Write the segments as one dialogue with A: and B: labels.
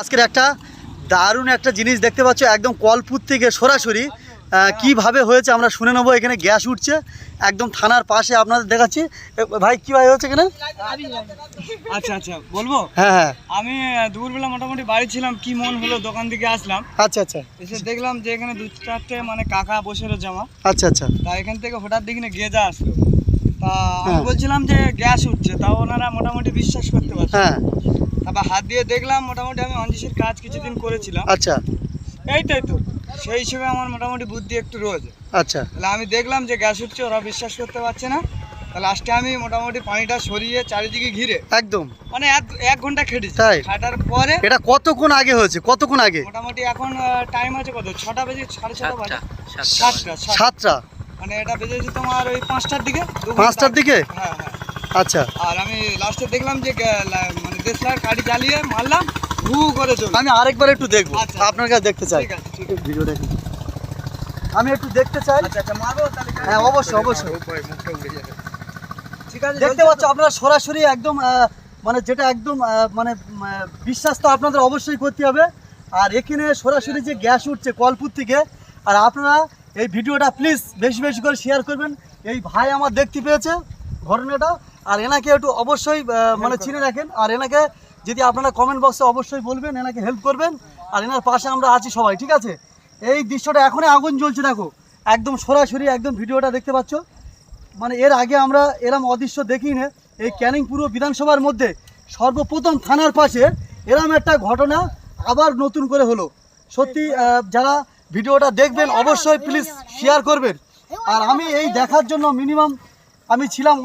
A: আজকের একটা দারুণ একটা জিনিস দেখতে পাচ্ছ, একদম কলপুর থেকে সরাসরি কিভাবে হয়েছে আমরা শুনে নেবো। এখানে গ্যাস উঠছে একদম থানার পাশে, আপনাদের দেখাচ্ছি। ভাই কীভাবে হচ্ছে এখানে?
B: আচ্ছা আচ্ছা বলবো।
A: হ্যাঁ হ্যাঁ,
B: আমি দুপুরবেলা মোটামুটি বাড়ি ছিলাম, কি মন হলো দোকান থেকে আসলাম।
A: আচ্ছা আচ্ছা,
B: এসে দেখলাম যে এখানে 2-4টে মানে কাকা বসে জমা।
A: আচ্ছা আচ্ছা,
B: তা এখান থেকে হঠাৎ দেখি না গেজা আসলো। তা আমি বলছিলাম যে গ্যাস উঠছে, তাও ওনারা মোটামুটি বিশ্বাস করতে পারছে।
A: হ্যাঁ,
B: তারপর হাত দিয়ে দেখলাম, মোটামুটি আমি অঞ্জিসের কাজ কিছুদিন করেছিলাম।
A: আচ্ছা,
B: এইটাই তো, সেই হিসেবে আমার মোটামুটি বুদ্ধি একটু রয়েছে।
A: আচ্ছা,
B: তাহলে আমি দেখলাম যে গ্যাস উঠছে, ওরা বিশ্বাস করতে পারছে না। তাহলে লাস্টে আমি মোটামুটি পানিটা সরিয়ে চারিদিকে ঘিরে
A: একদম
B: মানে এক ঘন্টা খেটেছি।
A: তাই?
B: খাটার পরে
A: এটা কতক্ষণ আগে হয়েছে? কতক্ষণ আগে?
B: মোটামুটি এখন টাইম আছে কত, 6টা বেজে 6:30 বাজে, 7টা।
A: 7টা,
B: মানে এটা বেজেছে তোমার ওই 5টার দিকে।
A: 5টার দিকে?
B: হ্যাঁ হ্যাঁ।
A: আচ্ছা,
B: আর আমি লাস্টে দেখলাম যে মানে দেশলার গাড়ি জ্বালিয়ে মারলাম, হু করে চলে।
A: আমি আরেকবার একটু দেখবো,
B: আচ্ছা,
A: আপনার কাছে দেখতে চাই।
B: ঠিক আছে, ঠিক আছে।
A: ভিডিও দেখুন, আমি একটু দেখতে চাই।
B: আচ্ছা আচ্ছা, মারবো তাহলে?
A: হ্যাঁ অবশ্যই অবশ্যই।
B: মুখটা উড়ে যাবে। ঠিক আছে,
A: দেখতে পাচ্ছ আপনারা সরাসরি একদম মানে যেটা একদম মানে বিশ্বাস তো আপনাদের অবশ্যই করতে হবে। আর এখানে সরাসরি যে গ্যাস উঠছে কলপুর থেকে, আর আপনারা এই ভিডিওটা প্লিজ বেশি বেশি করে শেয়ার করবেন। এই ভাই আমার দেখতে পেয়েছে ঘটনাটা, আর এনাকে একটু অবশ্যই মানে চিনে রাখেন। আর এনাকে যদি আপনারা কমেন্ট বক্সে অবশ্যই বলবেন, এনাকে হেল্প করবেন। আর এনার পাশে আমরা আছি সবাই, ঠিক আছে? এই দৃশ্যটা এখনই আগুন জ্বলছে, দেখো একদম সরাসরি একদম ভিডিওটা দেখতে পাচ্ছ। মানে এর আগে আমরা এরম অদৃশ্য দেখি না। এই ক্যানিং পুরো বিধানসভার মধ্যে সর্বপ্রথম থানার পাশে এরম একটা ঘটনা আবার নতুন করে হলো। সত্যি যারা ভিডিওটা দেখবেন অবশ্যই প্লিজ শেয়ার করবেন। আর আমি এই দেখার জন্য মিনিমাম আমি ছিলাম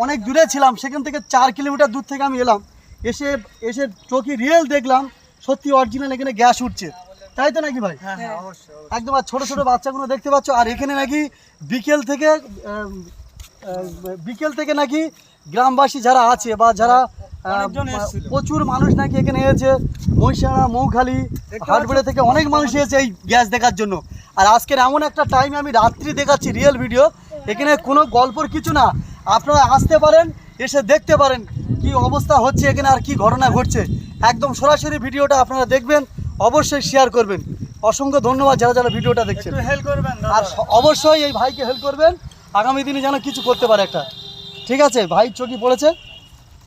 A: অনেক দূরে ছিলাম, সেখান থেকে 4 কিলোমিটার দূর থেকে আমি এলাম। এসে চোখে রিয়েল দেখলাম সত্যি অরিজিনাল এখানে গ্যাস উঠছে। তাই তো নাকি ভাই?
B: হ্যাঁ হ্যাঁ, অবশ্যই।
A: একদম। আর ছোটো ছোটো বাচ্চাগুলো দেখতে পাচ্ছ। আর এখানে নাকি বিকেল থেকে নাকি গ্রামবাসী যারা আছে বা যারা প্রচুর মানুষ নাকি এখানে এসেছে, মহিষানা, মৌখালি, হাটবেড়ে থেকে অনেক মানুষ এসেছে এই গ্যাস দেখার জন্য। আর আজকের এমন একটা টাইমে আমি রাত্রি দেখাচ্ছি রিয়েল ভিডিও। এখানে কোনো গল্পর কিছু না, আপনারা আসতে পারেন, এসে দেখতে পারেন কি অবস্থা হচ্ছে এখানে আর কি ঘটনা ঘটছে। একদম সরাসরি ভিডিওটা আপনারা দেখবেন, অবশ্যই শেয়ার করবেন। অসংখ্য ধন্যবাদ যারা যারা ভিডিওটা দেখছেন।
B: হেল্প করবেন
A: আর অবশ্যই এই ভাইকে হেল্প করবেন, আগামী দিনে যেন কিছু করতে পারে একটা। ঠিক আছে, ভাই চোখে পড়েছে।